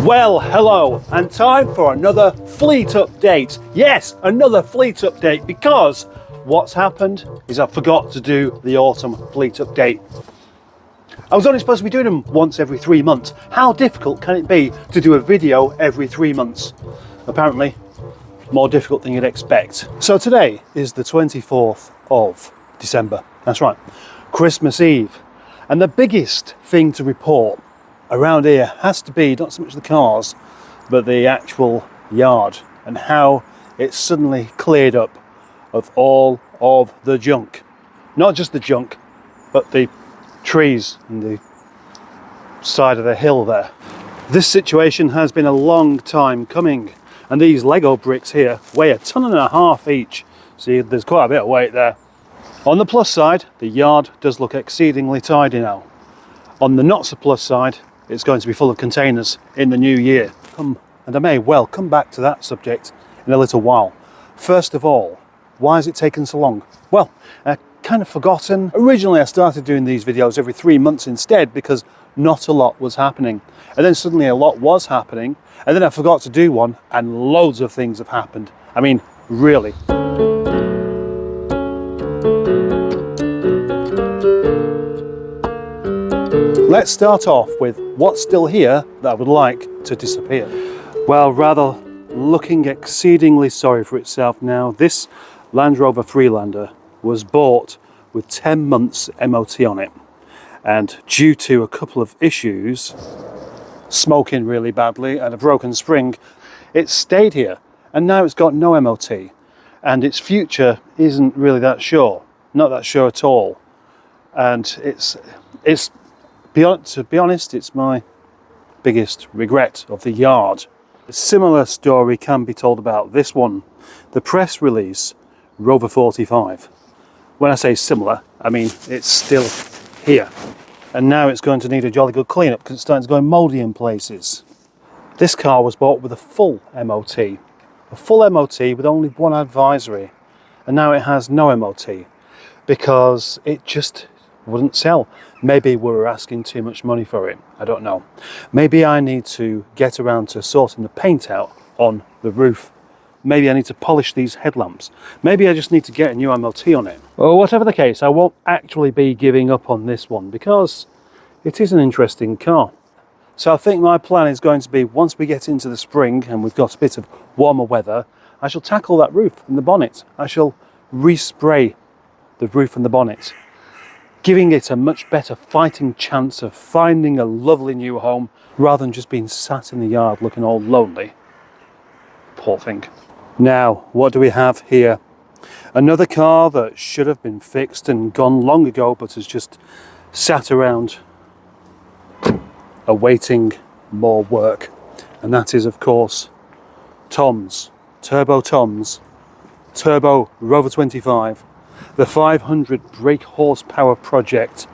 Well, hello, and time for another fleet update. Yes, another fleet update, because what's happened is I forgot to do the autumn fleet update. I was only supposed to be doing them once every 3 months. How difficult can it be to do a video every 3 months? Apparently, more difficult than you'd expect. So today is the 24th of December. That's right, Christmas Eve. And the biggest thing to report around here has to be not so much the cars, but the actual yard and how it's suddenly cleared up of all of the junk. Not just the junk, but the trees and the side of the hill there. This situation has been a long time coming, and these Lego bricks here weigh 1.5 tons each. See, there's quite a bit of weight there. On the plus side, the yard does look exceedingly tidy now. On the not so plus side, it's going to be full of containers in the new year. And I may well come back to that subject in a little while. First of all, why has it taken so long? Well, kind of forgotten. Originally I started doing these videos every 3 months instead because not a lot was happening. And then suddenly a lot was happening, and then I forgot to do one and loads of things have happened. I mean, really. Let's start off with what's still here that I would like to disappear. Well, rather looking exceedingly sorry for itself now, this Land Rover Freelander was bought with 10 months MOT on it. And due to a couple of issues, smoking really badly and a broken spring, it stayed here. And now it's got no MOT. And its future isn't really that sure. Not that sure at all. And to be honest, it's my biggest regret of the yard. A similar story can be told about this one, the press release Rover 45. When I say similar, I mean it's still here. And now it's going to need a jolly good clean-up because it's starting to go mouldy in places. This car was bought with a full MOT. A full MOT with only one advisory. And now it has no MOT because it just wouldn't sell. Maybe we were asking too much money for it. I don't know. Maybe I need to get around to sorting the paint out on the roof. Maybe I need to polish these headlamps. Maybe I just need to get a new MOT on it. Well, whatever the case, I won't actually be giving up on this one because it is an interesting car. So I think my plan is going to be, once we get into the spring and we've got a bit of warmer weather, I shall tackle that roof and the bonnet. I shall respray the roof and the bonnet, giving it a much better fighting chance of finding a lovely new home rather than just being sat in the yard looking all lonely. Poor thing. Now, what do we have here? Another car that should have been fixed and gone long ago, but has just sat around awaiting more work. And that is, of course, Tom's, Turbo Rover 25. The 500 brake horsepower project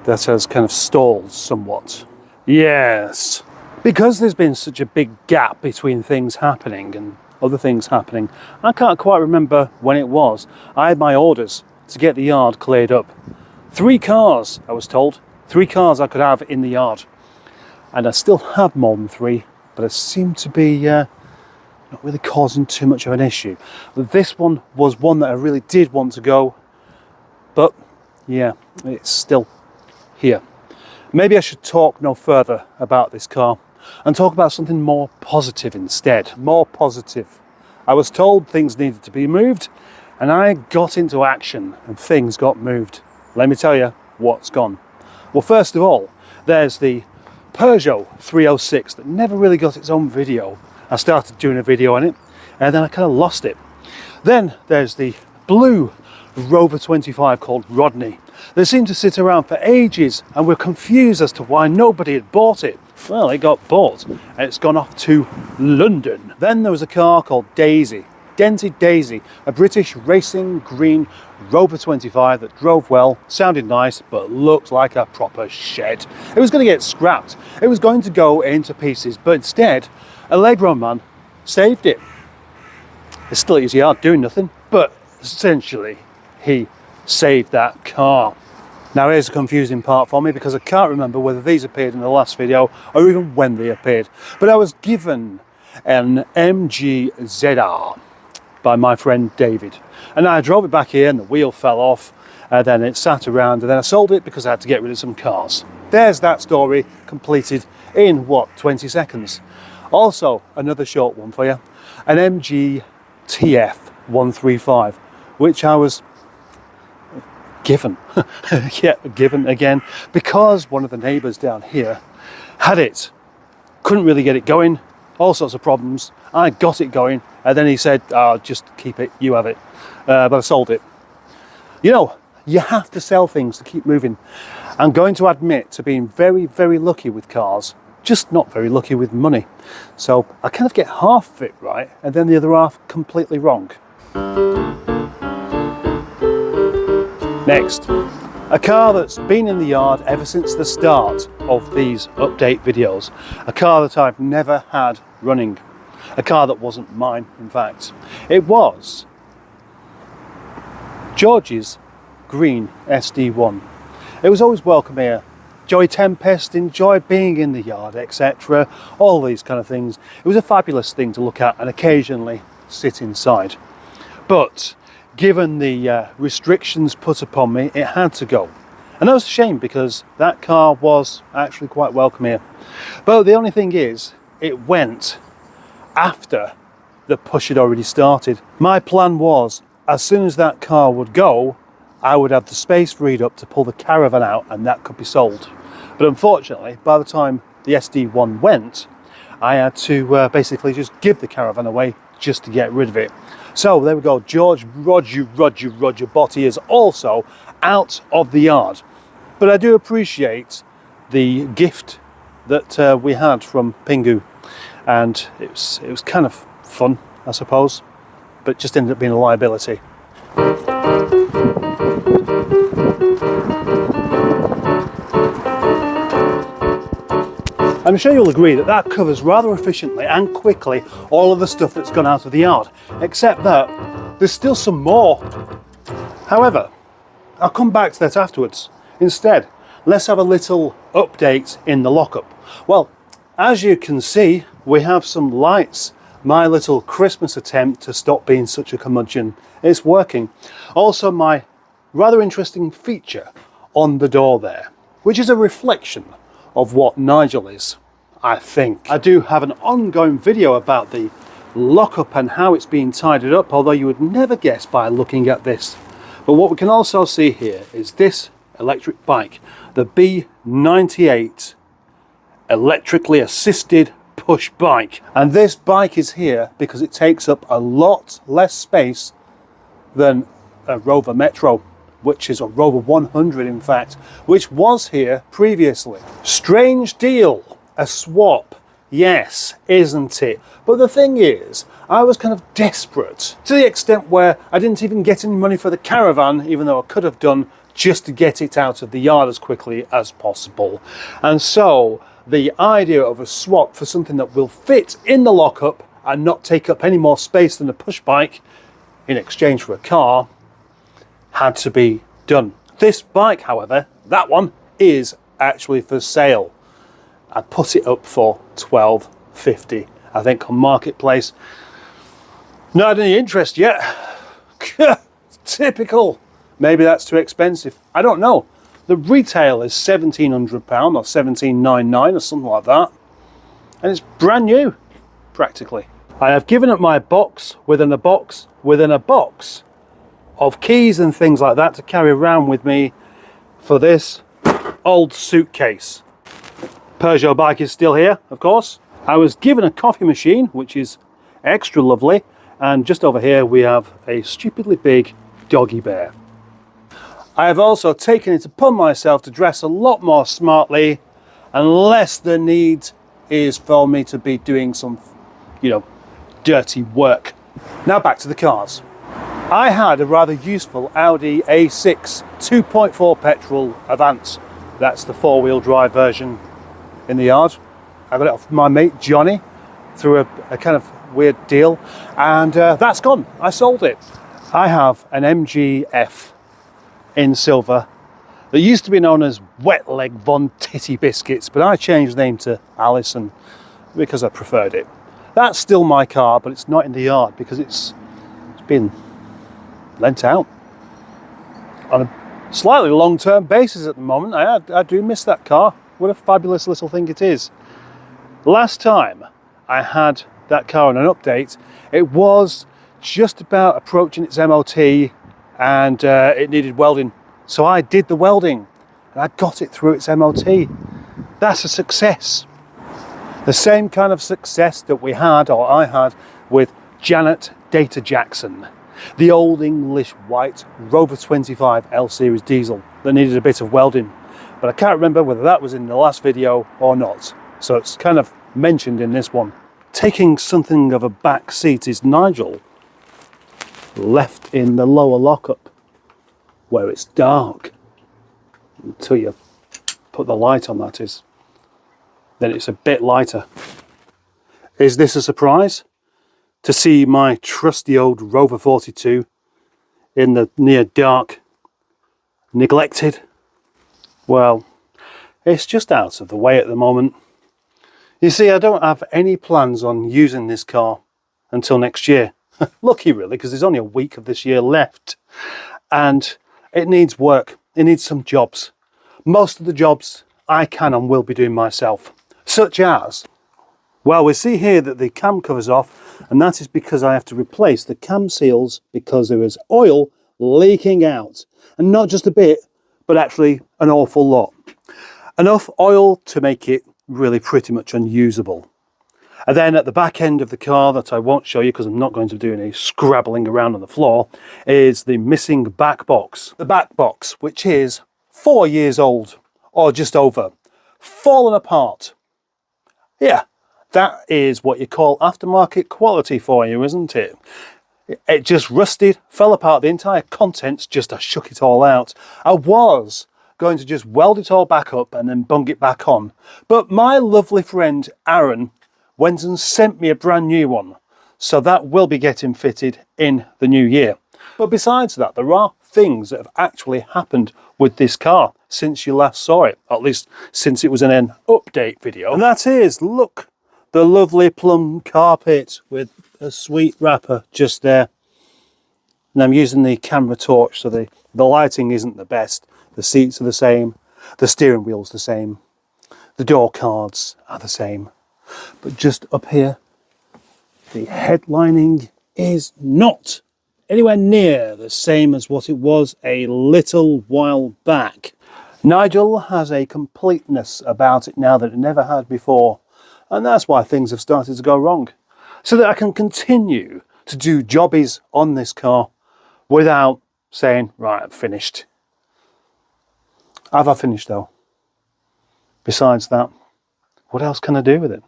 that has kind of stalled somewhat. Yes, because there's been such a big gap between things happening and other things happening, I can't quite remember when it was. I had my orders to get the yard cleared up. 3 cars, I was told. 3 cars I could have in the yard. And I still have more than 3, but it seemed to be not really causing too much of an issue. But this one was one that I really did want to go, but yeah, it's still here. Maybe I should talk no further about this car and talk about something more positive instead. More positive. I was told things needed to be moved, and I got into action and things got moved. Let me tell you what's gone. Well, first of all, there's the Perso 306 that never really got its own video. I started doing a video on it and then I kind of lost it. Then there's the blue Rover 25 called Rodney. They seemed to sit around for ages and were confused as to why nobody had bought it. Well, it got bought and it's gone off to London. Then there was a car called Daisy, Dented Daisy, a British racing green Rover 25 that drove well, sounded nice, but looked like a proper shed. It was going to get scrapped. It was going to go into pieces, but instead, a Lego man saved it. It's still at his yard doing nothing, but essentially he saved that car. Now here's the confusing part for me, because I can't remember whether these appeared in the last video or even when they appeared. But I was given an MG ZR by my friend David. And I drove it back here and the wheel fell off. Then it sat around, and then I sold it because I had to get rid of some cars. There's that story completed in, what, 20 seconds. Also, another short one for you. An MG TF 135, which I was given. Yeah, given again, because one of the neighbours down here had it. Couldn't really get it going, all sorts of problems. I got it going, and then he said, oh, just keep it, you have it. But I sold it. You know, you have to sell things to keep moving. I'm going to admit to being very, very lucky with cars, just not very lucky with money. So I kind of get half of it right, and then the other half completely wrong. Next, a car that's been in the yard ever since the start of these update videos. A car that I've never had running. A car that wasn't mine, in fact. It was George's green SD1. It was always welcome here. Enjoy Tempest, enjoy being in the yard, etc. All these kind of things. It was a fabulous thing to look at and occasionally sit inside. But given the restrictions put upon me, it had to go. And that was a shame, because that car was actually quite welcome here. But the only thing is, it went after the push had already started. My plan was, as soon as that car would go, I would have the space freed up to pull the caravan out, and that could be sold. But unfortunately, by the time the SD1 went, I had to basically just give the caravan away just to get rid of it. So there we go. George Roger Botti is also out of the yard. But I do appreciate the gift that we had from Pingu, and it was kind of fun, I suppose, but just ended up being a liability. I'm sure you'll agree that that covers rather efficiently and quickly all of the stuff that's gone out of the yard, except that there's still some more. However, I'll come back to that afterwards. Instead, let's have a little update in the lockup. Well, as you can see, we have some lights. My little Christmas attempt to stop being such a curmudgeon is working. Also, my rather interesting feature on the door there, which is a reflection of what Nigel is, I think. I do have an ongoing video about the lockup and how it's being tidied up, although you would never guess by looking at this. But what we can also see here is this electric bike, the B98 electrically assisted push bike. And this bike is here because it takes up a lot less space than a Rover Metro, which is a Rover 100 in fact, which was here previously. Strange deal, a swap, yes, isn't it? But the thing is, I was kind of desperate, to the extent where I didn't even get any money for the caravan, even though I could have done, just to get it out of the yard as quickly as possible. And so the idea of a swap for something that will fit in the lockup and not take up any more space than a push bike in exchange for a car had to be done. This bike, however, that one is actually for sale. I put it up for $12.50, I think, on Marketplace. Not had any interest yet. Typical. Maybe that's too expensive. I don't know. The retail is £1,700 or $1,799 or something like that. And it's brand new, practically. I have given up my box within a box within a box of keys and things like that to carry around with me for this old suitcase. Perso bike is still here, of course. I was given a coffee machine, which is extra lovely, and just over here we have a stupidly big doggy bear. I have also taken it upon myself to dress a lot more smartly, unless the need is for me to be doing some, dirty work. Now back to the cars. I had a rather useful Audi A6 2.4 petrol Advance. That's the four-wheel drive version in the yard. I got it off my mate Johnny through a kind of weird deal, and that's gone. I sold it. I have an MG F in silver that used to be known as Wet Leg Von Titty Biscuits, but I changed the name to Alison because I preferred it. That's still my car, but it's not in the yard because it's been lent out on a slightly long-term basis at the moment. I do miss that car. What a fabulous little thing it is. Last time I had that car on an update, it was just about approaching its MOT and it needed welding. So I did the welding and I got it through its MOT. That's a success. The same kind of success that we had, or I had, with Janet Data Jackson, the old English white Rover 25 L Series diesel that needed a bit of welding. But I can't remember whether that was in the last video or not. So it's kind of mentioned in this one. Taking something of a back seat is Nigel, left in the lower lockup where it's dark until you put the light on, that is. Then it's a bit lighter. Is this a surprise? To see my trusty old Rover 42 in the near dark, neglected? Well, it's just out of the way at the moment. You see, I don't have any plans on using this car until next year. Lucky really, because there's only a week of this year left. And it needs work, it needs some jobs. Most of the jobs I can and will be doing myself. Such as, well, we see here that the cam cover's off, and that is because I have to replace the cam seals because there is oil leaking out. And not just a bit, but actually an awful lot. Enough oil to make it really pretty much unusable. And then at the back end of the car, that I won't show you because I'm not going to do any scrabbling around on the floor, is the missing back box. The back box, which is 4 years old, or just over, fallen apart. Yeah, that is what you call aftermarket quality for you, isn't it? It just rusted, fell apart, the entire contents, just I shook it all out. I was going to just weld it all back up and then bung it back on. But my lovely friend Aaron went and sent me a brand new one. So that will be getting fitted in the new year. But besides that, there are things that have actually happened with this car since you last saw it, at least since it was in an update video. And that is, look, the lovely plum carpet with a sweet wrapper just there. And I'm using the camera torch, so the lighting isn't the best. The seats are the same, the steering wheel's the same, the door cards are the same. But just up here, the headlining is not anywhere near the same as what it was a little while back. Nigel has a completeness about it now that it never had before, and that's why things have started to go wrong. So that I can continue to do jobbies on this car without saying, right, I've finished. Have I finished though? Besides that, what else can I do with it?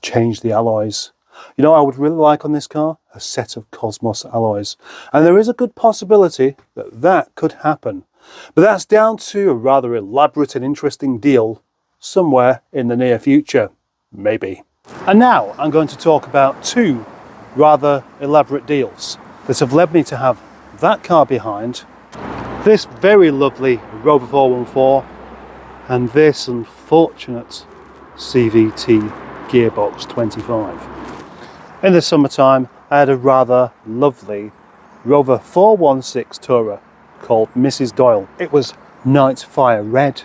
Change the alloys. You know what I would really like on this car? A set of Cosmos alloys. And there is a good possibility that that could happen. But that's down to a rather elaborate and interesting deal somewhere in the near future. Maybe. And now I'm going to talk about two rather elaborate deals that have led me to have that car behind, this very lovely Rover 414, and this unfortunate CVT Gearbox 25. In the summertime, I had a rather lovely Rover 416 Tourer called Mrs. Doyle. It was night fire red,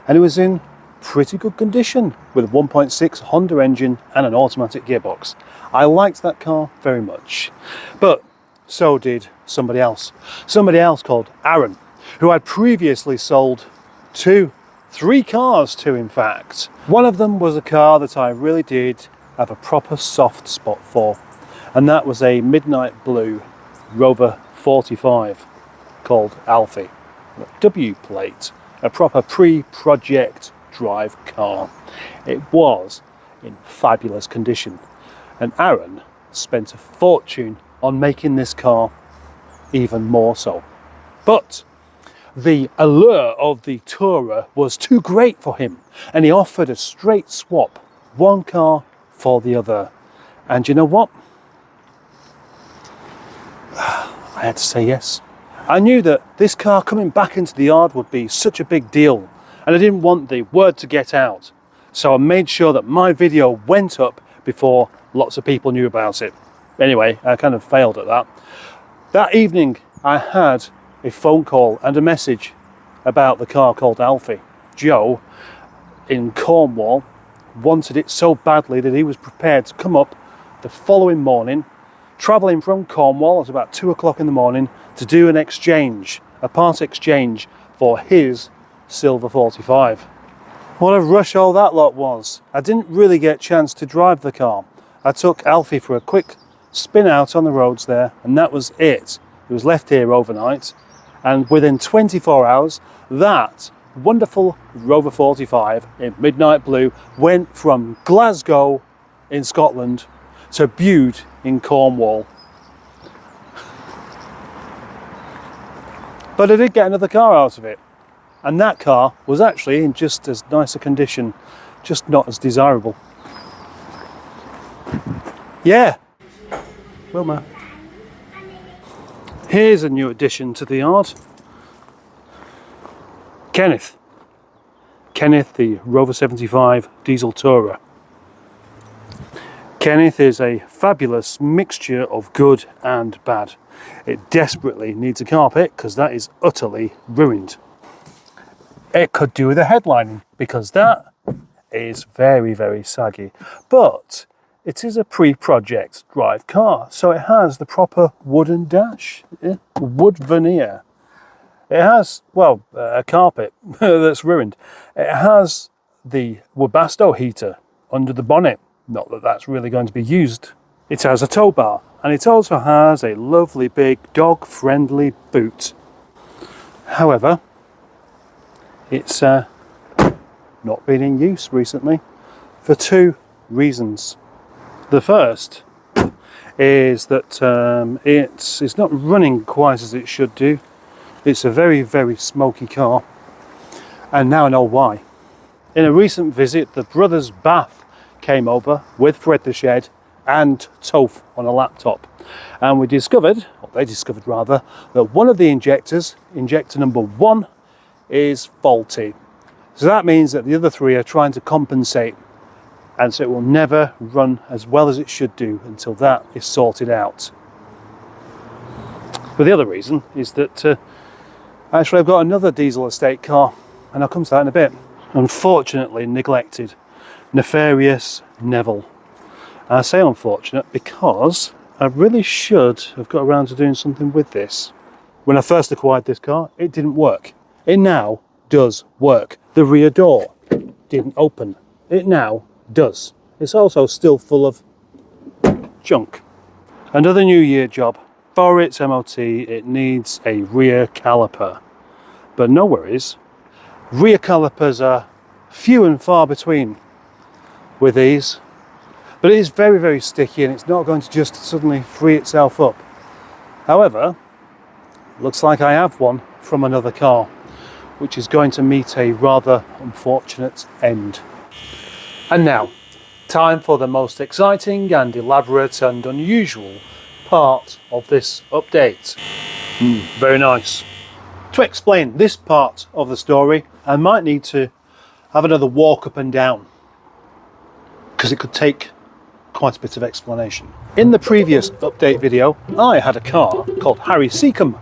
and it was in pretty good condition with a 1.6 Honda engine and an automatic gearbox. I liked that car very much, but so did somebody else called Aaron, who I'd previously sold three cars to, in fact. One of them was a car that I really did have a proper soft spot for, and that was a midnight blue Rover 45 called Alfie, W plate, a proper pre-project drive car. It was in fabulous condition, and Aaron spent a fortune on making this car even more so. But the allure of the Tourer was too great for him, and he offered a straight swap, one car for the other. And you know what? I had to say yes. I knew that this car coming back into the yard would be such a big deal, and I didn't want the word to get out. So I made sure that my video went up before lots of people knew about it. Anyway, I kind of failed at that. That evening I had a phone call and a message about the car called Alfie. Joe in Cornwall wanted it so badly that he was prepared to come up the following morning, travelling from Cornwall at about 2 o'clock in the morning to do an exchange, a part exchange for his silver 45. What a rush all that lot was. I didn't really get a chance to drive the car. I took Alfie for a quick spin out on the roads there, and that was it. It was left here overnight, and within 24 hours that wonderful Rover 45 in midnight blue went from Glasgow in Scotland to Bude in Cornwall. But I did get another car out of it, and that car was actually in just as nice a condition, just not as desirable. Yeah, Wilma. Here's a new addition to the yard. Kenneth, the Rover 75 diesel tourer. Kenneth is a fabulous mixture of good and bad. It desperately needs a carpet because that is utterly ruined. It could do with a headlining because that is very, very saggy. But it is a pre-project drive car, so it has the proper wooden dash, wood veneer. It has, well, a carpet that's ruined. It has the Webasto heater under the bonnet. Not that that's really going to be used. It has a tow bar, and it also has a lovely big dog-friendly boot. However, it's not been in use recently for two reasons. The first is that it's not running quite as it should do. It's a very, very smoky car, and now I know why. In a recent visit, the brothers Bath came over with Fred the Shed and Toph on a laptop, and we discovered, or they discovered rather, that one of the injectors, injector number 1, is faulty. So that means that the other 3 are trying to compensate, and so it will never run as well as it should do until that is sorted out. But the other reason is that actually I've got another diesel estate car, and I'll come to that in a bit. Unfortunately neglected. Nefarious Neville. I say unfortunate because I really should have got around to doing something with this. When I first acquired this car, it didn't work. It now does work. The rear door didn't open. It now does. It's also still full of junk. Another New Year job. For its MOT, it needs a rear caliper. But no worries. Rear calipers are few and far between with these. But it is very, very sticky, and it's not going to just suddenly free itself up. However, looks like I have one from another car, which is going to meet a rather unfortunate end. And now, time for the most exciting and elaborate and unusual part of this update. Very nice. To explain this part of the story, I might need to have another walk up and down, because it could take quite a bit of explanation. In the previous update video, I had a car called Harry Seacombe.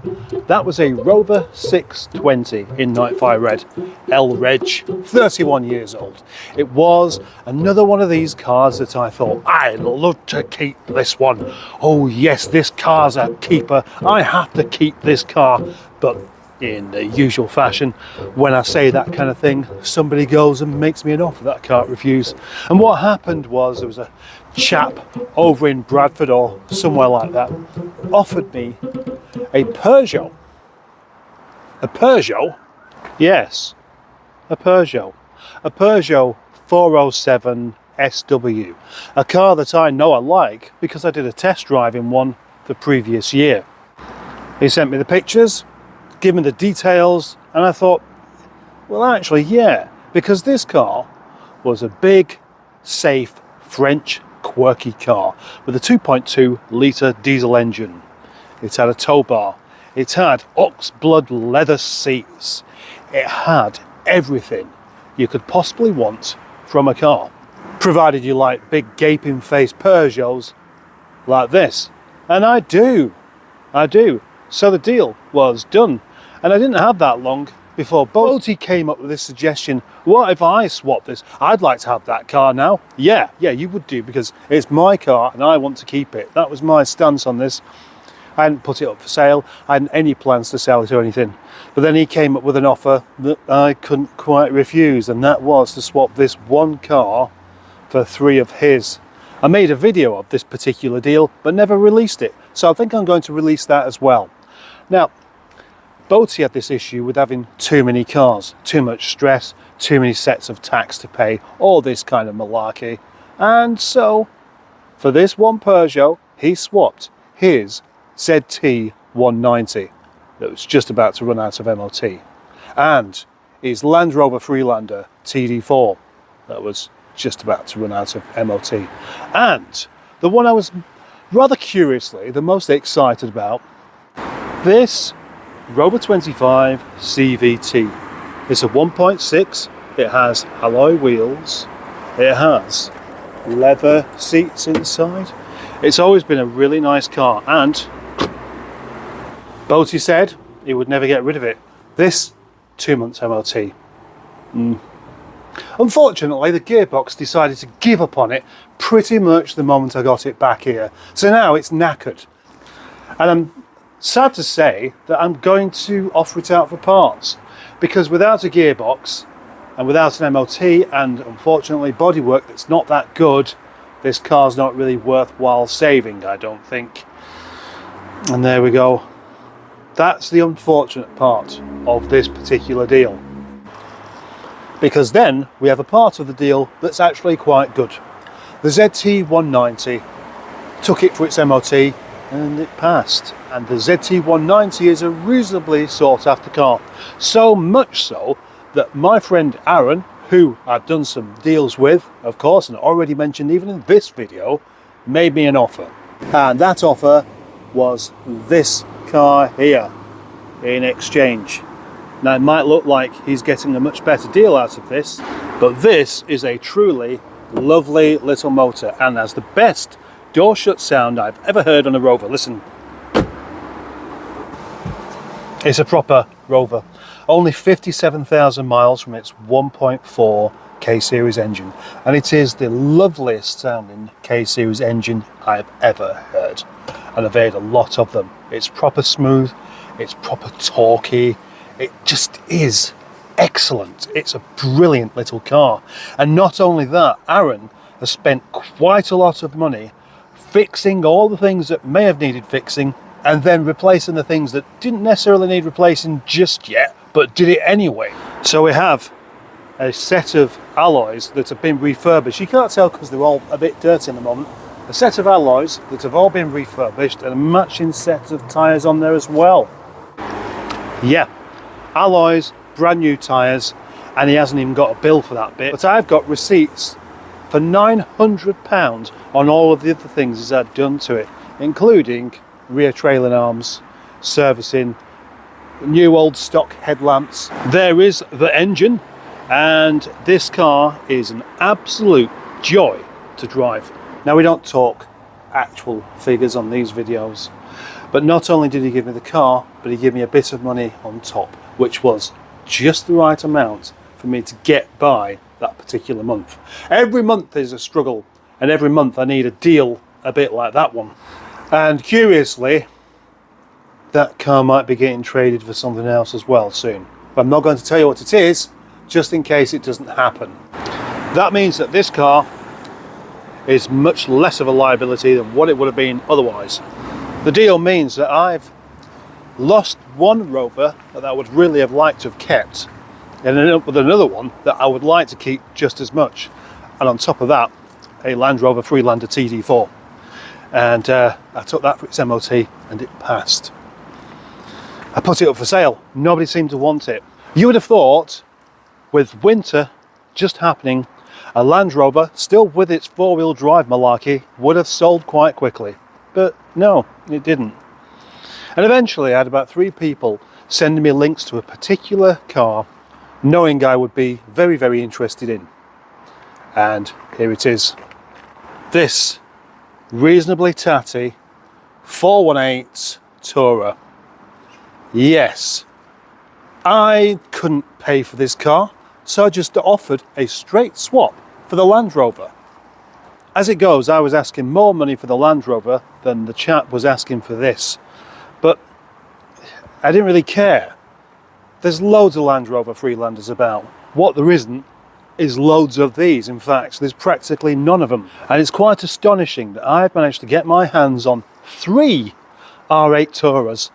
That was a Rover 620 in Night Fire Red, L Reg, 31 years old. It was another one of these cars that I thought, I'd love to keep this one. Oh yes, this car's a keeper. I have to keep this car. But in the usual fashion, when I say that kind of thing, somebody goes and makes me an offer that I can't refuse. And what happened was there was a chap over in Bradford or somewhere like that offered me a Perso. A Perso? Yes, a Perso. A Perso 407 SW. A car that I know I like because I did a test drive in one the previous year. He sent me the pictures, give me the details, and I thought, well actually yeah, because this car was a big, safe, French, quirky car with a 2.2 litre diesel engine. It had a tow bar, It had ox blood leather seats. It had everything you could possibly want from a car, provided you like big gaping face Peugeots like this. And I do. So the deal was done. And I didn't have that long before Boaty came up with this suggestion. What if I swap this? I'd like to have that car now. Yeah, you would do, because it's my car and I want to keep it. That was my stance on this. I hadn't put it up for sale. I hadn't any plans to sell it or anything. But then he came up with an offer that I couldn't quite refuse, and that was to swap this one car for 3 of his. I made a video of this particular deal, but never released it. So I think I'm going to release that as well. Now, Boaty had this issue with having too many cars, too much stress, too many sets of tax to pay, all this kind of malarkey. And so, for this one Peugeot, he swapped his ZT 190 that was just about to run out of MOT, and his Land Rover Freelander TD4 that was just about to run out of MOT, and the one I was rather curiously the most excited about, this Rover 25 CVT. It's a 1.6, it has alloy wheels, it has leather seats inside. It's always been a really nice car, and Boaty said he would never get rid of it. This, 2 months MOT. Unfortunately, the gearbox decided to give up on it pretty much the moment I got it back here. So now it's knackered. And I'm sad to say that I'm going to offer it out for parts, because without a gearbox and without an MOT and unfortunately bodywork that's not that good, this car's not really worthwhile saving, I don't think. And there we go. That's the unfortunate part of this particular deal. Because then we have a part of the deal that's actually quite good. The ZT 190 took it for its MOT and it passed. And the ZT 190 is a reasonably sought after car. So much so that my friend Aaron, who I've done some deals with, of course, and already mentioned even in this video, made me an offer. And that offer was this car here in exchange. Now it might look like he's getting a much better deal out of this, but this is a truly lovely little motor and has the best door shut sound I've ever heard on a Rover. Listen. It's a proper Rover. Only 57,000 miles from its 1.4 K-Series engine, and it is the loveliest sounding K-Series engine I've ever heard, and I've heard a lot of them. It's proper smooth, it's proper torquey, it just is excellent. It's a brilliant little car. And not only that, Aaron has spent quite a lot of money fixing all the things that may have needed fixing, and then replacing the things that didn't necessarily need replacing just yet, but did it anyway. So we have a set of alloys that have been refurbished. You can't tell because they're all a bit dirty in the moment. A set of alloys that have all been refurbished and a matching set of tyres on there as well. Yeah, alloys, brand new tyres, and he hasn't even got a bill for that bit. But I've got receipts for £900 on all of the other things he's had done to it, including rear trailing arms, servicing, new old stock headlamps. There is the engine, and this car is an absolute joy to drive. Now, we don't talk actual figures on these videos, but not only did he give me the car, but he gave me a bit of money on top, which was just the right amount for me to get by that particular month. Every month is a struggle, and every month I need a deal a bit like that one. And curiously, that car might be getting traded for something else as well soon. But I'm not going to tell you what it is, just in case it doesn't happen. That means that this car is much less of a liability than what it would have been otherwise. The deal means that I've lost one Rover that I would really have liked to have kept, and ended up with another one that I would like to keep just as much. And on top of that, a Land Rover Freelander TD4. And I took that for its MOT and it passed. I put it up for sale. Nobody seemed to want it. You would have thought, with winter just happening, a Land Rover, still with its four-wheel drive malarkey, would have sold quite quickly. But no, it didn't. And eventually I had about 3 people sending me links to a particular car, knowing I would be very, very interested in. And here it is. This reasonably tatty 418 Tourer. Yes, I couldn't pay for this car, so I just offered a straight swap for the Land Rover. As it goes, I was asking more money for the Land Rover than the chap was asking for this, but I didn't really care. There's loads of Land Rover Freelanders about. What there isn't is loads of these. In fact, there's practically none of them. And it's quite astonishing that I've managed to get my hands on 3 R8 Tourers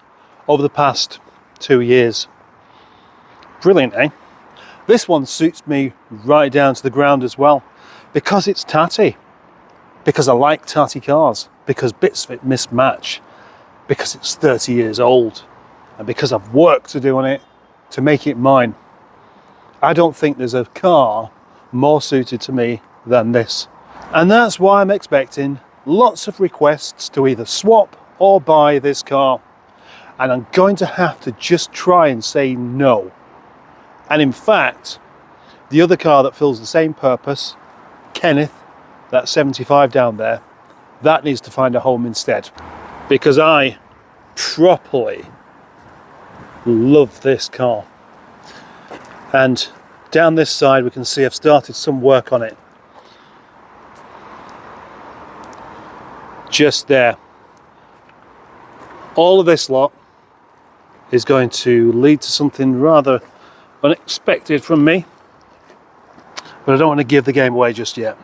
over the past 2 years. Brilliant, eh? This one suits me right down to the ground as well, because it's tatty, because I like tatty cars, because bits of it mismatch, because it's 30 years old, and because I've work to do on it to make it mine. I don't think there's a car more suited to me than this. And that's why I'm expecting lots of requests to either swap or buy this car. And I'm going to have to just try and say no. And in fact, the other car that fills the same purpose, Kenneth, that 75 down there, that needs to find a home instead. Because I properly love this car. And down this side we can see I've started some work on it. Just there. All of this lot is going to lead to something rather unexpected from me, but I don't want to give the game away just yet.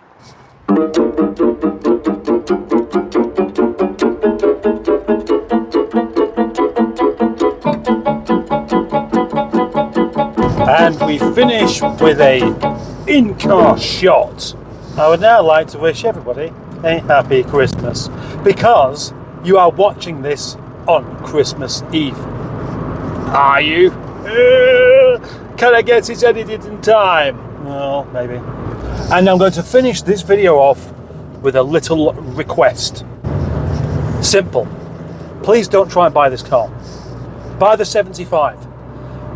And we finish with a in-car shot. I would now like to wish everybody a happy Christmas, because you are watching this on Christmas Eve. Are you? Can I get it edited in time? Well, maybe. And I'm going to finish this video off with a little request. Simple. Please don't try and buy this car. Buy the 75.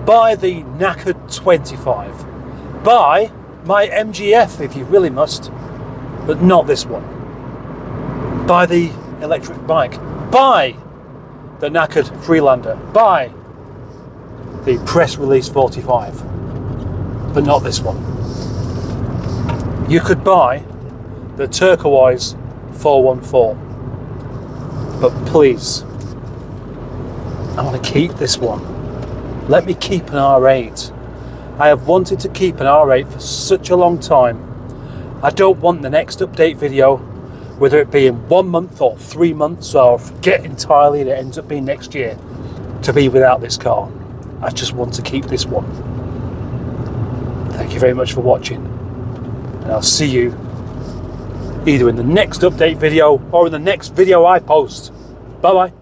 Buy the knackered 25. Buy my MGF if you really must, but not this one. Buy the electric bike. Buy the knackered Freelander. Buy the press release 45, but not this one. You could buy the turquoise 414, but please, I want to keep this one. Let me keep an R8. I have wanted to keep an R8 for such a long time. I don't want the next update video, whether it be in 1 month or 3 months, or forget entirely and it ends up being next year, to be without this car. I just want to keep this one. Thank you very much for watching, and I'll see you either in the next update video or in the next video I post. Bye bye.